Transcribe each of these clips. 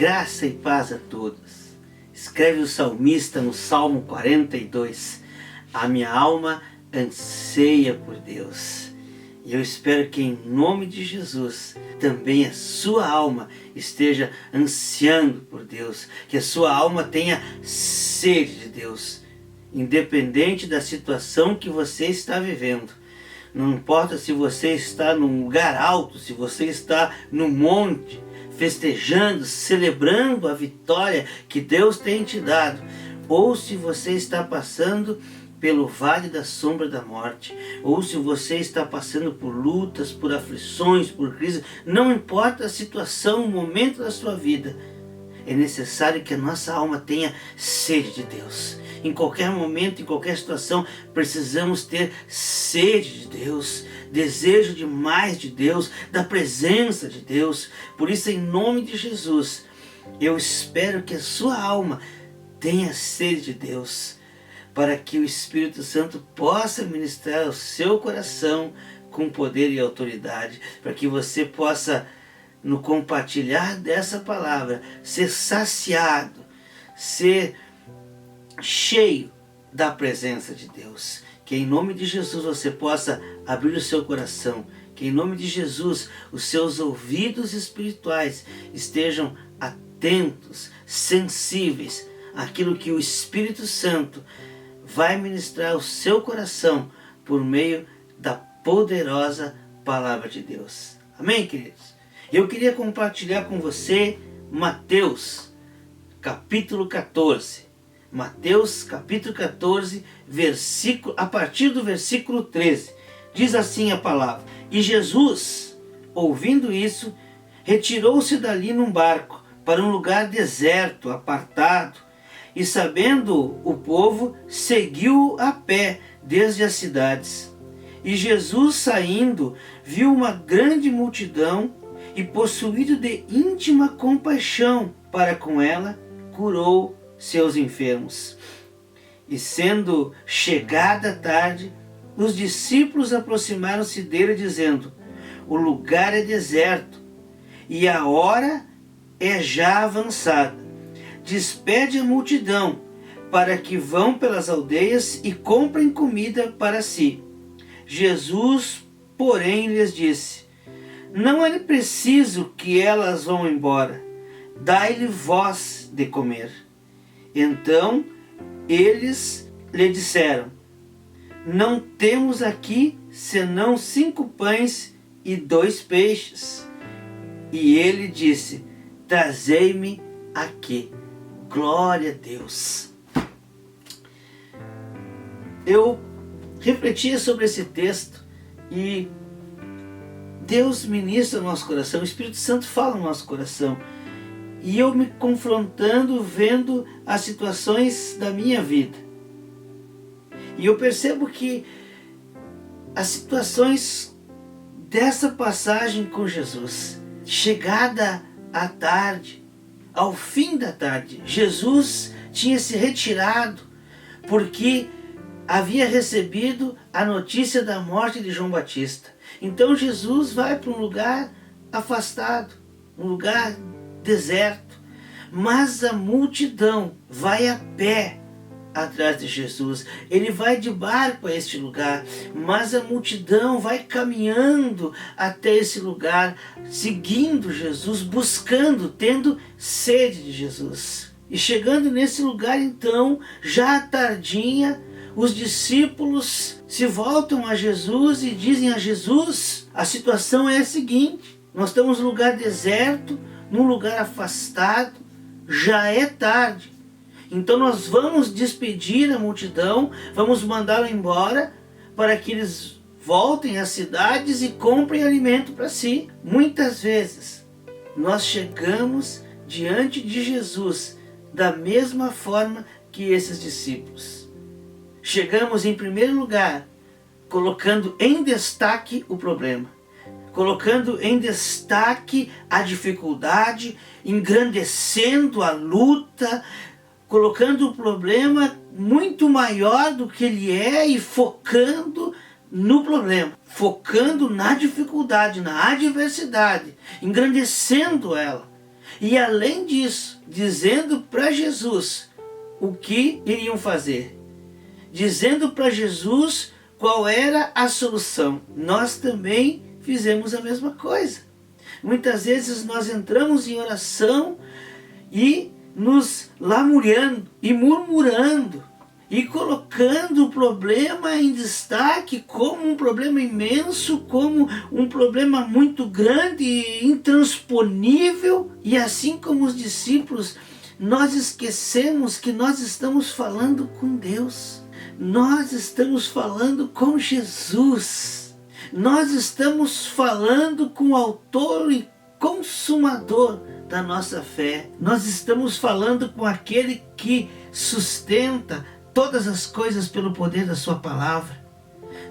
Graça e paz a todos. Escreve o salmista no Salmo 42. A minha alma anseia por Deus. E eu espero que em nome de Jesus também a sua alma esteja ansiando por Deus. Que a sua alma tenha sede de Deus. Independente da situação que você está vivendo. Não importa se você está num lugar alto, se você está no monte, festejando, celebrando a vitória que Deus tem te dado, ou se você está passando pelo vale da sombra da morte, ou se você está passando por lutas, por aflições, por crises, não importa a situação, o momento da sua vida, é necessário que a nossa alma tenha sede de Deus. Em qualquer momento, em qualquer situação, precisamos ter sede de Deus, desejo de mais de Deus, da presença de Deus. Por isso, em nome de Jesus, eu espero que a sua alma tenha sede de Deus, para que o Espírito Santo possa ministrar ao seu coração com poder e autoridade, para que você possa, no compartilhar dessa palavra, ser saciado, ser cheio da presença de Deus. Que em nome de Jesus você possa abrir o seu coração, que em nome de Jesus os seus ouvidos espirituais estejam atentos, sensíveis àquilo que o Espírito Santo vai ministrar ao seu coração por meio da poderosa palavra de Deus. Amém, queridos? Eu queria compartilhar com você Mateus capítulo 14. Mateus capítulo 14, a partir do versículo 13. Diz assim a palavra: E Jesus, ouvindo isso, retirou-se dali num barco para um lugar deserto, apartado, e sabendo o povo, seguiu a pé desde as cidades. E Jesus, saindo, viu uma grande multidão e, possuído de íntima compaixão para com ela, curou seus enfermos. E sendo chegada a tarde, os discípulos aproximaram-se dele, dizendo: O lugar é deserto, e a hora é já avançada. Despede a multidão, para que vão pelas aldeias e comprem comida para si. Jesus, porém, lhes disse: Não é preciso que elas vão embora. Dai-lhe vós de comer. Então eles lhe disseram: Não temos aqui senão 5 pães e 2 peixes. E ele disse: Trazei-me aqui. Glória a Deus. Eu refletia sobre esse texto e Deus ministra no nosso coração, o Espírito Santo fala no nosso coração. E eu me confrontando, vendo as situações da minha vida. E eu percebo que as situações dessa passagem com Jesus, chegada à tarde, ao fim da tarde, Jesus tinha se retirado porque havia recebido a notícia da morte de João Batista. Então Jesus vai para um lugar afastado, um lugar deserto, mas a multidão vai a pé atrás de Jesus. Ele vai de barco a este lugar, mas a multidão vai caminhando até esse lugar, seguindo Jesus, buscando, tendo sede de Jesus. E chegando nesse lugar, então, já à tardinha, os discípulos se voltam a Jesus e dizem a Jesus: a situação é a seguinte, nós estamos num lugar deserto, num lugar afastado, já é tarde. Então nós vamos despedir a multidão, vamos mandá-la embora para que eles voltem às cidades e comprem alimento para si. Muitas vezes nós chegamos diante de Jesus da mesma forma que esses discípulos. Chegamos em primeiro lugar colocando em destaque o problema, colocando em destaque a dificuldade, engrandecendo a luta, colocando o problema muito maior do que ele é e focando no problema, focando na dificuldade, na adversidade, engrandecendo ela. E além disso, dizendo para Jesus o que iriam fazer, dizendo para Jesus qual era a solução. Nós também fizemos a mesma coisa. Muitas vezes nós entramos em oração e nos lamuriando e murmurando e colocando o problema em destaque como um problema imenso, como um problema muito grande e intransponível. E assim como os discípulos, nós esquecemos que nós estamos falando com Deus. Nós estamos falando com Jesus. Nós estamos falando com o autor e consumador da nossa fé. Nós estamos falando com aquele que sustenta todas as coisas pelo poder da sua palavra.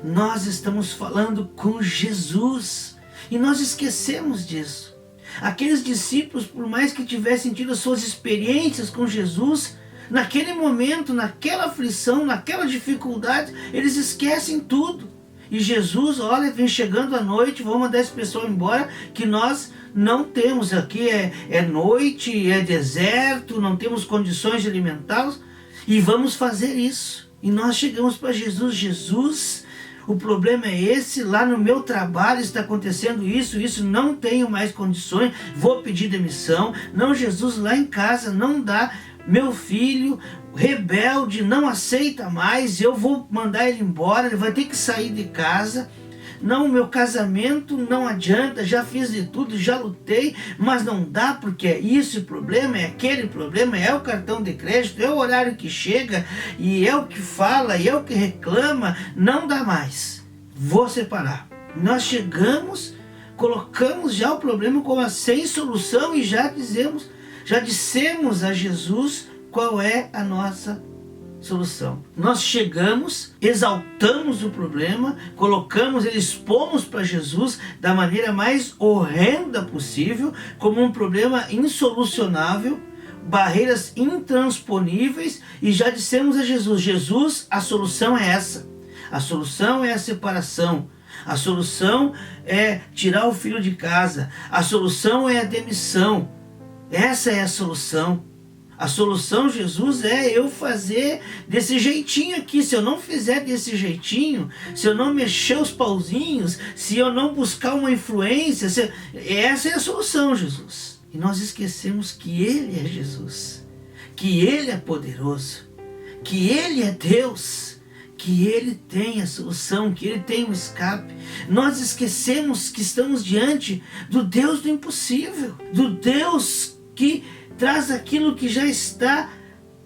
Nós estamos falando com Jesus. E nós esquecemos disso. Aqueles discípulos, por mais que tivessem tido as suas experiências com Jesus, naquele momento, naquela aflição, naquela dificuldade, eles esquecem tudo. E Jesus, olha, vem chegando a noite, vou mandar esse pessoal embora, que nós não temos aqui, é noite, é deserto, não temos condições de alimentá-los, e vamos fazer isso. E nós chegamos para Jesus, Jesus, o problema é esse, lá no meu trabalho está acontecendo isso, não tenho mais condições, vou pedir demissão. Não, Jesus, lá em casa não dá, meu filho rebelde não aceita mais, eu vou mandar ele embora, ele vai ter que sair de casa. Não, meu casamento não adianta, já fiz de tudo, já lutei, mas não dá porque é isso o problema, é aquele problema, é o cartão de crédito, é o horário que chega, e é o que fala, e é o que reclama, não dá mais, vou separar. Nós chegamos, colocamos já o problema como sem solução e já dissemos a Jesus qual é a nossa solução. Nós chegamos, exaltamos o problema, colocamos, expomos para Jesus da maneira mais horrenda possível, como um problema insolucionável, barreiras intransponíveis, e já dissemos a Jesus, Jesus, a solução é essa. A solução é a separação. A solução é tirar o filho de casa. A solução é a demissão. Essa é a solução. A solução, Jesus, é eu fazer desse jeitinho aqui. Se eu não fizer desse jeitinho, se eu não mexer os pauzinhos, se eu não buscar uma influência, essa é a solução, Jesus. E nós esquecemos que Ele é Jesus, que Ele é poderoso, que Ele é Deus, que Ele tem a solução, que Ele tem o escape. Nós esquecemos que estamos diante do Deus do impossível, do Deus que traz aquilo que já está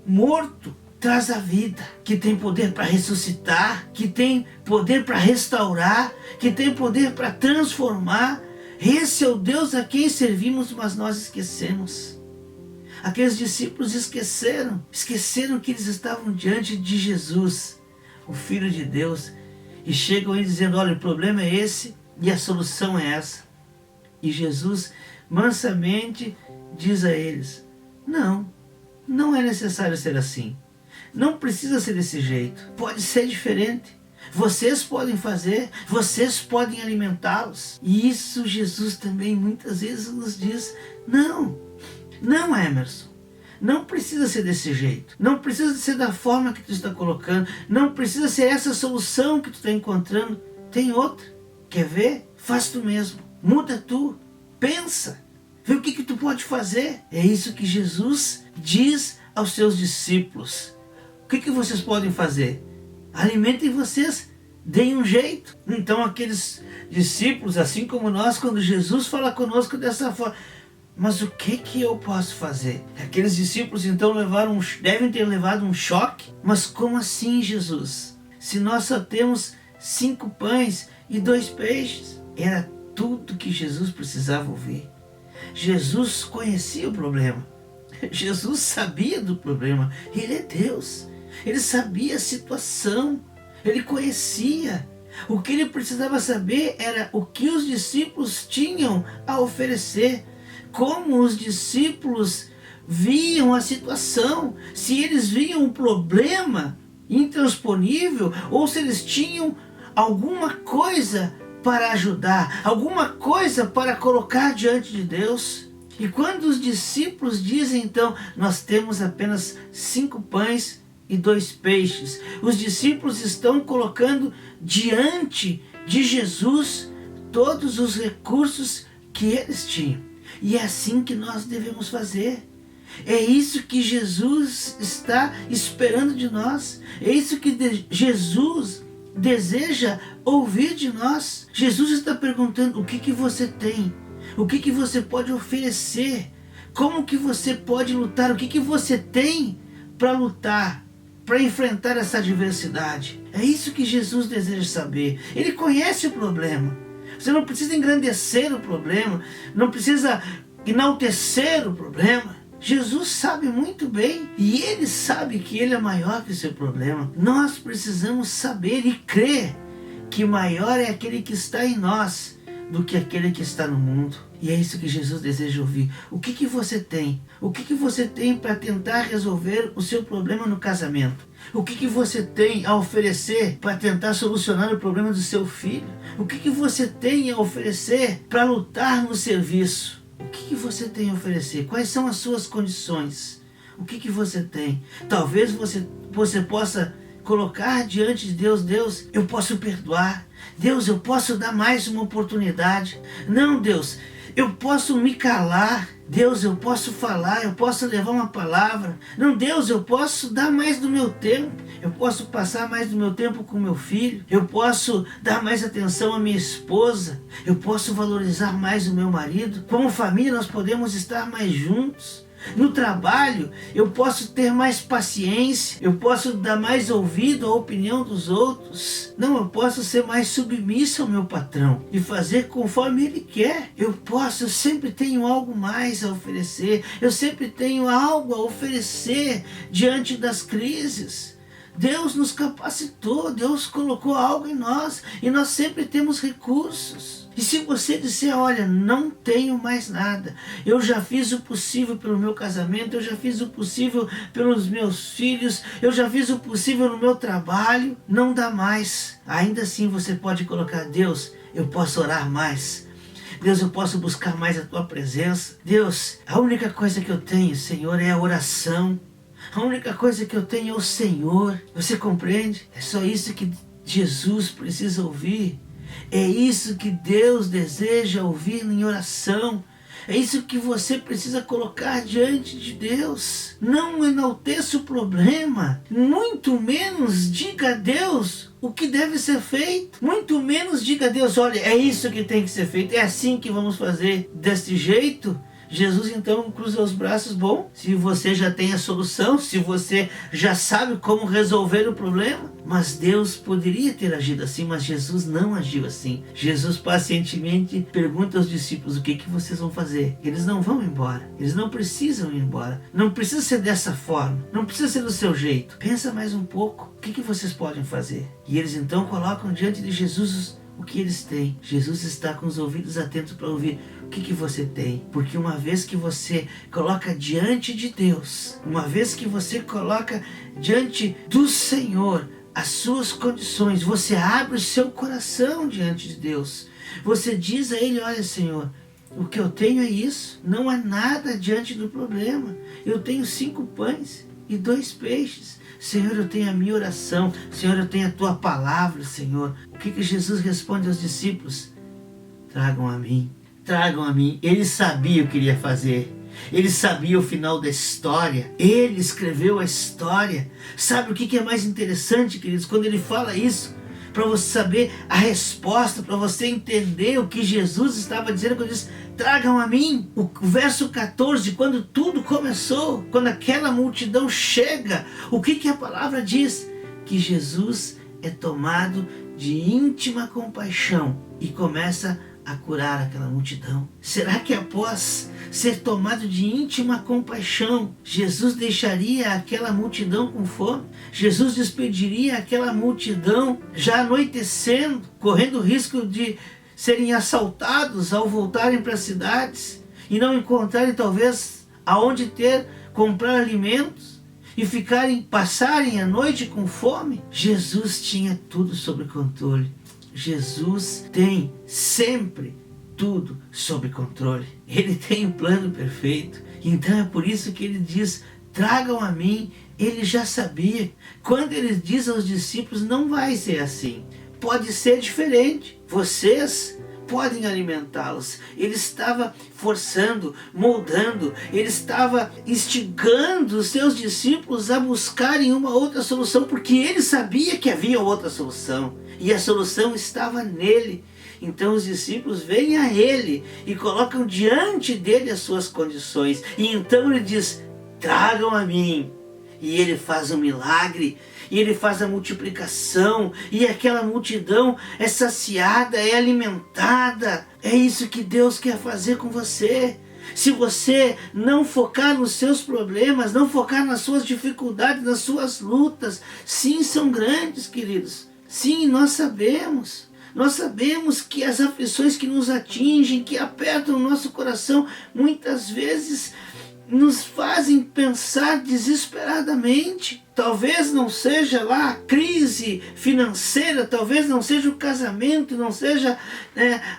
morto, traz a vida, que tem poder para ressuscitar, que tem poder para restaurar, que tem poder para transformar. Esse é o Deus a quem servimos, mas nós esquecemos. Aqueles discípulos esqueceram que eles estavam diante de Jesus, o Filho de Deus, e chegam aí dizendo, olha, o problema é esse e a solução é essa. E Jesus mansamente diz a eles, não é necessário ser assim. Não precisa ser desse jeito. Pode ser diferente. Vocês podem fazer, vocês podem alimentá-los. E isso Jesus também muitas vezes nos diz, não, Emerson. Não precisa ser desse jeito. Não precisa ser da forma que tu está colocando. Não precisa ser essa solução que tu está encontrando. Tem outra. Quer ver? Faz tu mesmo. Muda tu. Pensa. Vê o que tu pode fazer. É isso que Jesus diz aos seus discípulos. O que vocês podem fazer? Alimentem vocês. Deem um jeito. Então aqueles discípulos, assim como nós, quando Jesus fala conosco dessa forma, mas o que eu posso fazer? Aqueles discípulos então devem ter levado um choque. Mas como assim, Jesus? Se nós só temos 5 pães e 2 peixes. Era tudo que Jesus precisava ouvir. Jesus conhecia o problema. Jesus sabia do problema. Ele é Deus. Ele sabia a situação. Ele conhecia. O que ele precisava saber era o que os discípulos tinham a oferecer. Como os discípulos viam a situação. Se eles viam um problema intransponível ou se eles tinham alguma coisa para ajudar, alguma coisa para colocar diante de Deus. E quando os discípulos dizem então, nós temos apenas 5 pães e 2 peixes, os discípulos estão colocando diante de Jesus todos os recursos que eles tinham. E é assim que nós devemos fazer. É isso que Jesus está esperando de nós. É isso que Jesus deseja ouvir de nós. Jesus está perguntando: o que você tem? O que você pode oferecer? Como que você pode lutar? O que você tem para lutar, para enfrentar essa adversidade? É isso que Jesus deseja saber. Ele conhece o problema. Você não precisa engrandecer o problema, não precisa enaltecer o problema. Jesus sabe muito bem, e Ele sabe que Ele é maior que o seu problema. Nós precisamos saber e crer que maior é aquele que está em nós do que aquele que está no mundo. E é isso que Jesus deseja ouvir. O que você tem? O que você tem para tentar resolver o seu problema no casamento? O que você tem a oferecer para tentar solucionar o problema do seu filho? O que você tem a oferecer para lutar no serviço? O que você tem a oferecer? Quais são as suas condições? O que você tem? Talvez você possa colocar diante de Deus: Deus, eu posso perdoar. Deus, eu posso dar mais uma oportunidade. Não, Deus, eu posso me calar. Deus, eu posso falar, eu posso levar uma palavra. Não, Deus, eu posso dar mais do meu tempo. Eu posso passar mais do meu tempo com meu filho. Eu posso dar mais atenção à minha esposa. Eu posso valorizar mais o meu marido. Como família, nós podemos estar mais juntos. No trabalho, eu posso ter mais paciência, eu posso dar mais ouvido à opinião dos outros. Não, eu posso ser mais submisso ao meu patrão e fazer conforme ele quer. Eu sempre tenho algo mais a oferecer, eu sempre tenho algo a oferecer diante das crises. Deus nos capacitou, Deus colocou algo em nós e nós sempre temos recursos. E se você disser: olha, não tenho mais nada, eu já fiz o possível pelo meu casamento, eu já fiz o possível pelos meus filhos, eu já fiz o possível no meu trabalho, não dá mais. Ainda assim você pode colocar: Deus, eu posso orar mais. Deus, eu posso buscar mais a tua presença. Deus, a única coisa que eu tenho, Senhor, é a oração. A única coisa que eu tenho é o Senhor. Você compreende? É só isso que Jesus precisa ouvir. É isso que Deus deseja ouvir em oração. É isso que você precisa colocar diante de Deus. Não enalteça o problema. Muito menos diga a Deus o que deve ser feito. Muito menos diga a Deus: olha, é isso que tem que ser feito. É assim que vamos fazer. Desse jeito, Jesus então cruza os braços. Bom, se você já tem a solução, se você já sabe como resolver o problema. Mas Deus poderia ter agido assim, mas Jesus não agiu assim. Jesus pacientemente pergunta aos discípulos: o que vocês vão fazer? Eles não vão embora, eles não precisam ir embora. Não precisa ser dessa forma, não precisa ser do seu jeito. Pensa mais um pouco, o que vocês podem fazer? E eles então colocam diante de Jesus o que eles têm. Jesus está com os ouvidos atentos para ouvir o que você tem. Porque uma vez que você coloca diante de Deus, uma vez que você coloca diante do Senhor as suas condições, você abre o seu coração diante de Deus. Você diz a Ele: olha, Senhor, o que eu tenho é isso, não há nada diante do problema. Eu tenho 5 pães e 2 peixes. Senhor, eu tenho a minha oração. Senhor, eu tenho a tua palavra, Senhor. O que Jesus responde aos discípulos? Tragam a mim. Tragam a mim. Ele sabia o que iria fazer. Ele sabia o final da história. Ele escreveu a história. Sabe o que é mais interessante, queridos? Quando ele fala isso, para você saber a resposta, para você entender o que Jesus estava dizendo quando diz: tragam a mim. O verso 14, quando tudo começou, quando aquela multidão chega, o que a palavra diz? Que Jesus é tomado de íntima compaixão e começa a curar aquela multidão. Será que após ser tomado de íntima compaixão, Jesus deixaria aquela multidão com fome? Jesus despediria aquela multidão já anoitecendo, correndo o risco de serem assaltados ao voltarem para as cidades e não encontrarem talvez aonde comprar alimentos e passarem a noite com fome? Jesus tinha tudo sob controle. Jesus tem sempre tudo sob controle. Ele tem um plano perfeito. Então é por isso que ele diz: tragam a mim. Ele já sabia. Quando ele diz aos discípulos, não vai ser assim. Pode ser diferente. Vocês podem alimentá-los. Ele estava forçando, moldando, ele estava instigando os seus discípulos a buscarem uma outra solução, porque ele sabia que havia outra solução, e a solução estava nele. Então os discípulos vêm a ele e colocam diante dele as suas condições, e então ele diz: tragam a mim. E ele faz um milagre, e ele faz a multiplicação, e aquela multidão é saciada, é alimentada. É isso que Deus quer fazer com você. Se você não focar nos seus problemas, não focar nas suas dificuldades, nas suas lutas, sim, são grandes, queridos. Sim, nós sabemos. Nós sabemos que as aflições que nos atingem, que apertam o nosso coração, muitas vezes nos fazem pensar desesperadamente. Talvez não seja lá a crise financeira, talvez não seja o casamento, não seja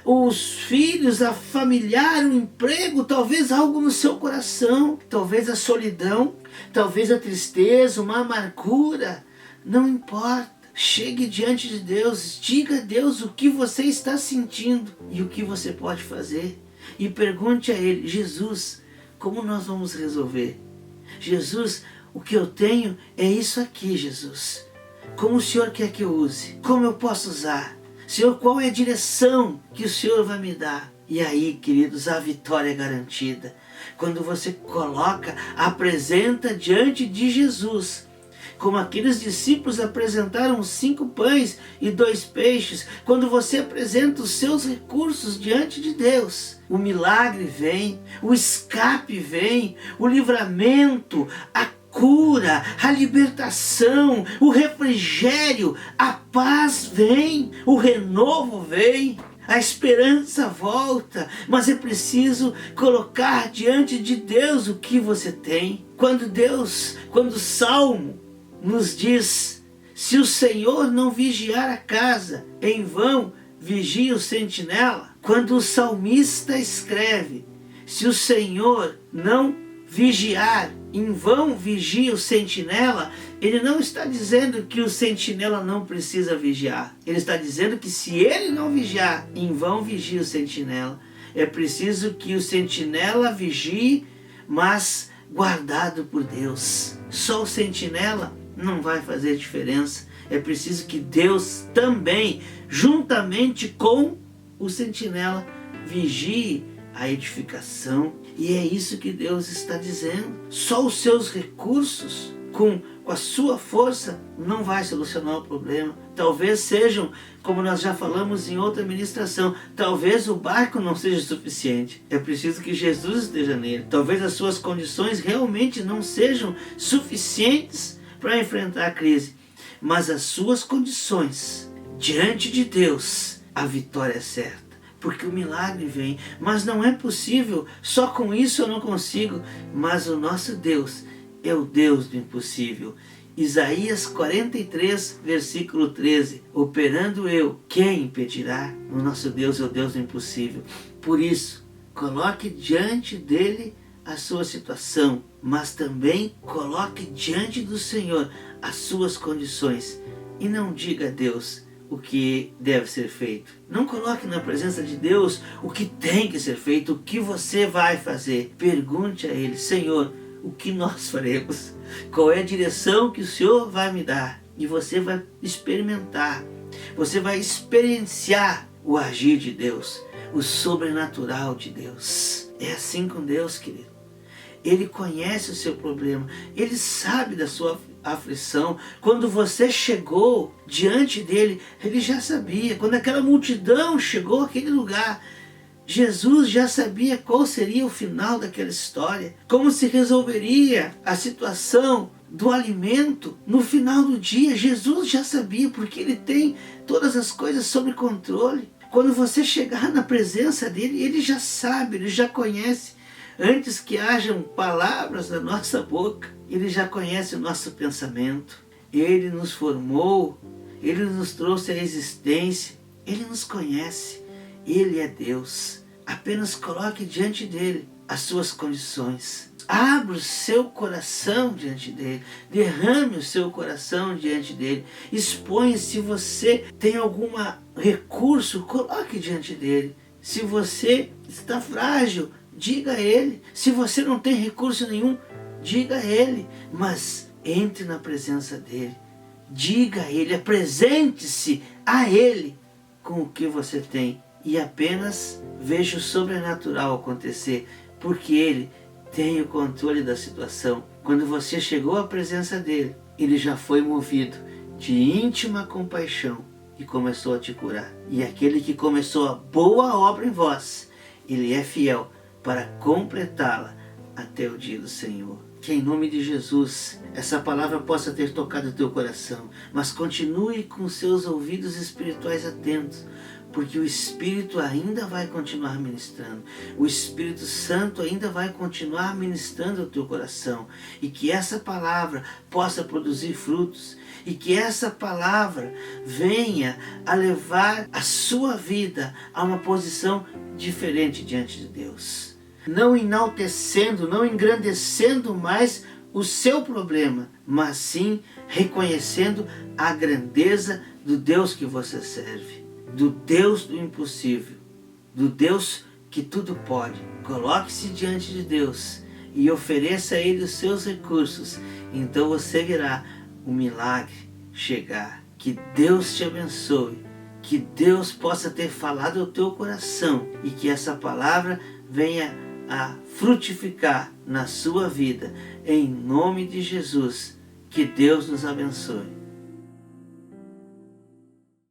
os filhos, a familiar, o emprego, talvez algo no seu coração, talvez a solidão, talvez a tristeza, uma amargura. Não importa. Chegue diante de Deus, diga a Deus o que você está sentindo e o que você pode fazer. E pergunte a Ele: Jesus, como nós vamos resolver? Jesus, o que eu tenho é isso aqui, Jesus. Como o Senhor quer que eu use? Como eu posso usar? Senhor, qual é a direção que o Senhor vai me dar? E aí, queridos, a vitória é garantida. Quando você coloca, apresenta diante de Jesus, como aqueles discípulos apresentaram 5 pães e 2 peixes, quando você apresenta os seus recursos diante de Deus, o milagre vem, o escape vem, o livramento, a cura, a libertação, o refrigério, a paz vem, o renovo vem. A esperança volta, mas é preciso colocar diante de Deus o que você tem. Quando o Salmo nos diz: se o Senhor não vigiar a casa, em vão vigia o sentinela. Quando o salmista escreve: se o Senhor não vigiar, em vão vigia o sentinela, ele não está dizendo que o sentinela não precisa vigiar. Ele está dizendo que se ele não vigiar, em vão vigia o sentinela. É preciso que o sentinela vigie, mas guardado por Deus. Só o sentinela não vai fazer diferença. É preciso que Deus também, juntamente com o sentinela, vigie a edificação. E é isso que Deus está dizendo. Só os seus recursos, com a sua força, não vai solucionar o problema. Talvez sejam, como nós já falamos em outra ministração, talvez o barco não seja suficiente. É preciso que Jesus esteja nele. Talvez as suas condições realmente não sejam suficientes para enfrentar a crise, mas as suas condições diante de Deus, a vitória é certa, porque o milagre vem. Mas não é possível, só com isso eu não consigo. Mas o nosso Deus é o Deus do impossível. Isaías 43, versículo 13: operando eu, quem impedirá? O nosso Deus é o Deus do impossível. Por isso, coloque diante dele a sua situação, mas também coloque diante do Senhor as suas condições, e não diga a Deus o que deve ser feito. Não coloque na presença de Deus o que tem que ser feito, o que você vai fazer. Pergunte a Ele: Senhor, o que nós faremos? Qual é a direção que o Senhor vai me dar? E você vai experimentar, você vai experienciar o agir de Deus, o sobrenatural de Deus. É assim com Deus, querido. Ele conhece o seu problema, Ele sabe da sua aflição. Quando você chegou diante dele, Ele já sabia. Quando aquela multidão chegou àquele lugar, Jesus já sabia qual seria o final daquela história, como se resolveria a situação do alimento no final do dia. Jesus já sabia, porque Ele tem todas as coisas sob controle. Quando você chegar na presença dele, Ele já sabe, Ele já conhece. Antes que hajam palavras da nossa boca, Ele já conhece o nosso pensamento. Ele nos formou, Ele nos trouxe à existência, Ele nos conhece. Ele é Deus. Apenas coloque diante dele as suas condições. Abra o seu coração diante dele. Derrame o seu coração diante dele. Exponha. Se você tem algum recurso, coloque diante dele. Se você está frágil, diga a ele. Se você não tem recurso nenhum, diga a ele. Mas entre na presença dele. Diga a ele. Apresente-se a ele com o que você tem. E apenas veja o sobrenatural acontecer. Porque ele tem o controle da situação. Quando você chegou à presença dele, ele já foi movido de íntima compaixão e começou a te curar. E aquele que começou a boa obra em vós, ele é fiel para completá-la até o dia do Senhor. Que em nome de Jesus essa palavra possa ter tocado o teu coração, mas continue com seus ouvidos espirituais atentos, porque o Espírito ainda vai continuar ministrando. O Espírito Santo ainda vai continuar ministrando ao teu coração. E que essa palavra possa produzir frutos. E que essa palavra venha a levar a sua vida a uma posição diferente diante de Deus. Não enaltecendo, não engrandecendo mais o seu problema, mas sim reconhecendo a grandeza do Deus que você serve. Do Deus do impossível, do Deus que tudo pode. Coloque-se diante de Deus e ofereça a Ele os seus recursos. Então você verá o milagre chegar. Que Deus te abençoe, que Deus possa ter falado ao teu coração e que essa palavra venha a frutificar na sua vida. Em nome de Jesus, que Deus nos abençoe.